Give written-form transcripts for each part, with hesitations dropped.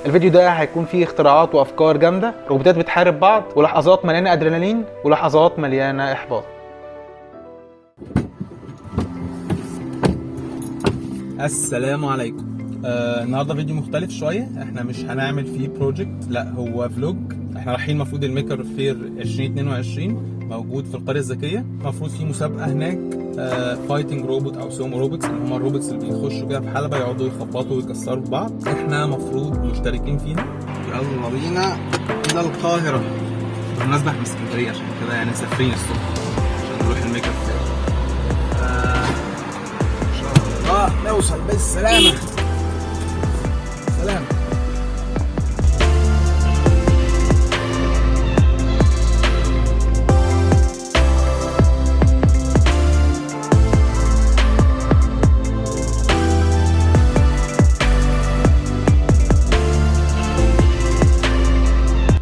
الفيديو ده هيكون فيه اختراعات وافكار جامده، روبوتات بتحارب بعض، ولحظات مليانه ادرينالين ولحظات مليانه احباط. السلام عليكم. النهارده فيديو مختلف شويه، احنا مش هنعمل فيه بروجكت، لا هو فلوج. احنا رايحين المفروض الميكر فير 2022 موجود في القريه الذكيه. المفروض في مسابقه هناك فايتنج روبوت او سومو روبوتس، اللي هم الروبوتس اللي بيخشوا كده في حلبه يقعدوا يخبطوا ويكسروا في بعض. احنا مفروض مشتركين فيها. يلا بينا الى القاهره. بالمناسبه احنا من اسكندريه عشان كده يعني مسافرين الصبح عشان نروح الميكر فير. ان شاء الله نوصل بالسلامه. سلام.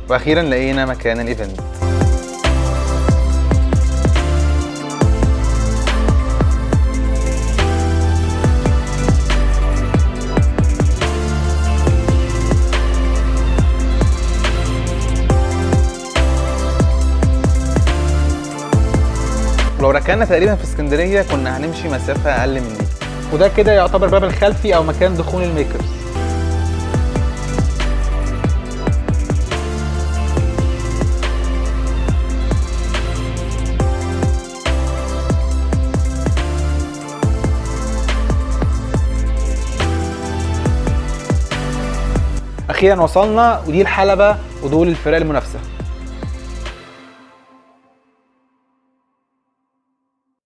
واخيرا لقينا مكان الايفنت. لو ركننا تقريبا في اسكندريه كنا هنمشي مسافه اقل من دي، وده كده يعتبر باب الخلفي او مكان دخول الميكرز. اخيرا وصلنا، ودي الحلبه ودول الفرق المنافسه.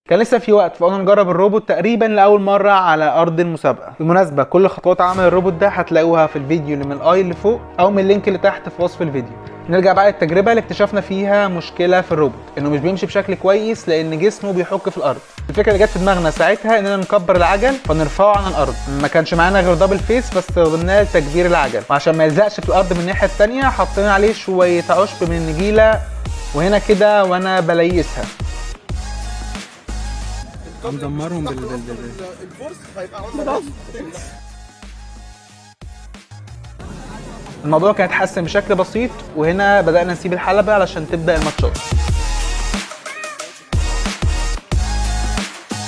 كان لسه في وقت، فقلنا نجرب الروبوت تقريبا لاول مره على ارض المسابقه. بالمناسبه كل خطوات عمل الروبوت ده هتلاقوها في الفيديو اللي من الاي اللي فوق او من اللينك اللي تحت في وصف الفيديو. نرجع بقى للتجربه اللي اكتشفنا فيها مشكله في الروبوت، انه مش بيمشي بشكل كويس لان جسمه بيحك في الارض. الفكره اللي جت في دماغنا ساعتها اننا نكبر العجل فنرفعه عن الارض. ما كانش معانا غير دبل فيس فاستخدمناه لتكبير العجل، وعشان ما يلزقش في الارض من الناحيه الثانيه حطينا عليه شويه عشب من النجيله وهنا كده وانا بليسها. هندمرهم الفورس هيبقى الموضوع كان اتحسن بشكل بسيط، وهنا بدأنا نسيب الحلبة علشان تبدأ الماتشات.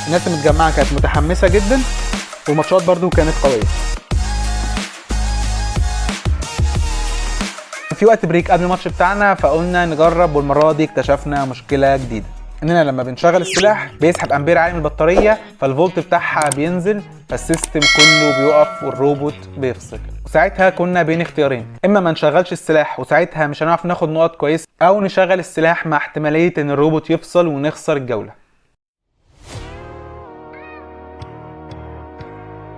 الناس المتجمعة كانت متحمسة جدا، والماتشات برضو كانت قوية. في وقت بريك قبل الماتش بتاعنا فقلنا نجرب، والمرة دي اكتشفنا مشكلة جديدة، اننا لما بنشغل السلاح بيسحب امبير عالي من البطاريه، فالفولت بتاعها بينزل، فالسيستم كله بيقف والروبوت بيفصل. وساعتها كنا بين اختيارين، اما ما نشغلش السلاح وساعتها مش هنعرف ناخد نقط كويسه، او نشغل السلاح مع احتماليه ان الروبوت يفصل ونخسر الجوله.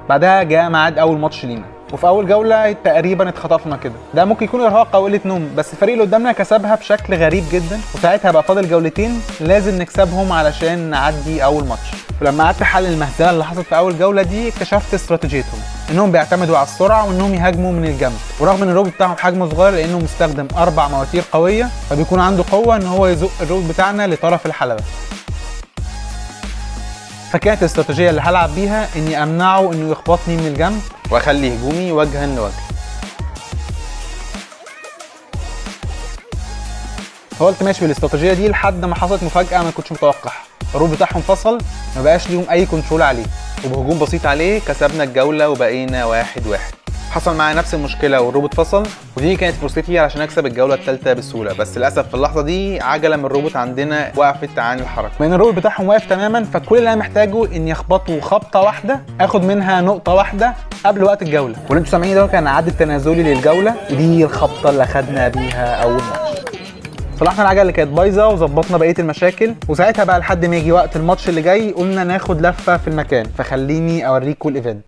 بعدها جاء ميعاد اول ماتش لينا، وفي اول جوله تقريبا اتخطفنا كده. ده ممكن يكون ارهاق او قله نوم، بس الفريق اللي قدامنا كسبها بشكل غريب جدا، وساعتها بقى فاضل جولتين لازم نكسبهم علشان نعدي اول ماتش. ولما قعدت احلل المهزله اللي حصلت في اول جوله دي اكتشفت استراتيجيتهم، انهم بيعتمدوا على السرعه وانهم يهاجموا من الجنب. ورغم ان الروبوت بتاعهم حجمه صغير لانه مستخدم 4 مواتير قويه، فبيكون عنده قوه ان هو يزق الروبوت بتاعنا لطرف الحلبه. فكانت الاستراتيجيه اللي هلعب بيها اني امنعه انه يخبطني من الجنب واخلي هجومي وجها لوجه. فقلت ماشي بالاستراتيجيه دي لحد ما حصلت مفاجاه ما كنتش متوقعها. الروبوت بتاعهم فصل، ما بقاش ليهم اي كنترول عليه، وبهجوم بسيط عليه كسبنا الجوله وبقينا 1-1. حصل معايا نفس المشكله والروبوت فصل، ودي كانت فرصتي علشان اكسب الجوله الثالثه بسهوله. بس للاسف في اللحظه دي عجله من الروبوت عندنا وقفت عن الحركه. بين الروبوت بتاعهم واقف تماما، فكل اللي انا محتاجه اني اخبطه خبطه واحده اخد منها نقطه واحده قبل وقت الجوله. واللي انتوا سامعينه ده كان عد التنازلي للجوله، ودي الخبطه اللي اخدنا بيها اول ماتش. صلحنا العجله اللي كانت بايظه وظبطنا بقيه المشاكل، وساعتها بقى لحد ما يجي وقت الماتش اللي جاي قلنا ناخد لفه في المكان. فخليني اوريكم الايفنت.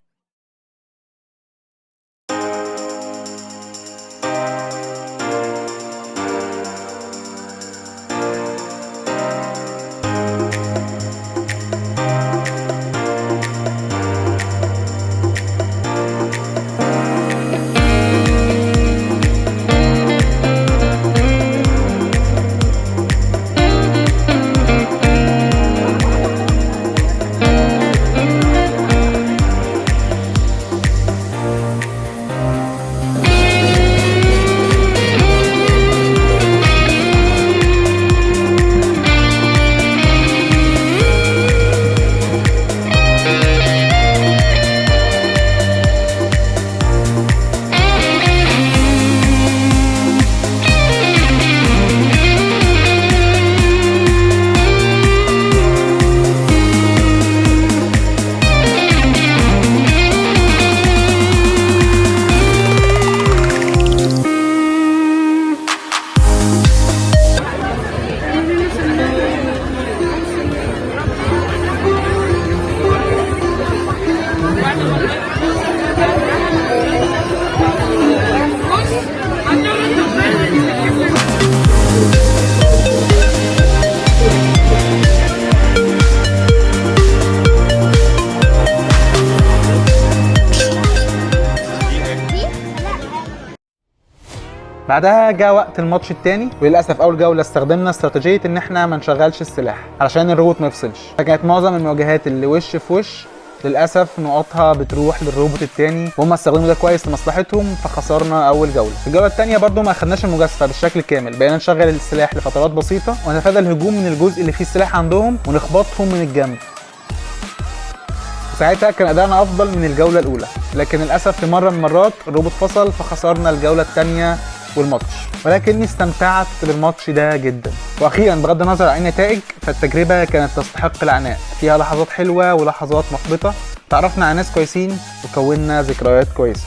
بعدها جاء وقت الماتش التاني، وللاسف اول جوله استخدمنا استراتيجيه ان احنا ما نشغلش السلاح علشان الروبوت ما يفصلش، فكانت معظم المواجهات اللي وش في وش للاسف نقاطها بتروح للروبوت التاني، وهم استخدموا ده كويس لمصلحتهم فخسرنا اول جوله. في الجوله الثانيه برده ما اخدناش المجازفه بالشكل كامل، بقينا نشغل السلاح لفترات بسيطه ونتفادى الهجوم من الجزء اللي فيه السلاح عندهم ونخبطهم من الجنب، وساعتها كان ادائنا افضل من الجوله الاولى. لكن للاسف في مره من المرات الروبوت فصل فخسرنا الجوله الثانيه والماتش، ولكني استمتعت بالماتش ده جدا. واخيرا بغض النظر عن النتائج فالتجربه كانت تستحق العناء، فيها لحظات حلوه ولحظات محبطه، تعرفنا على ناس كويسين وكونا ذكريات كويسه.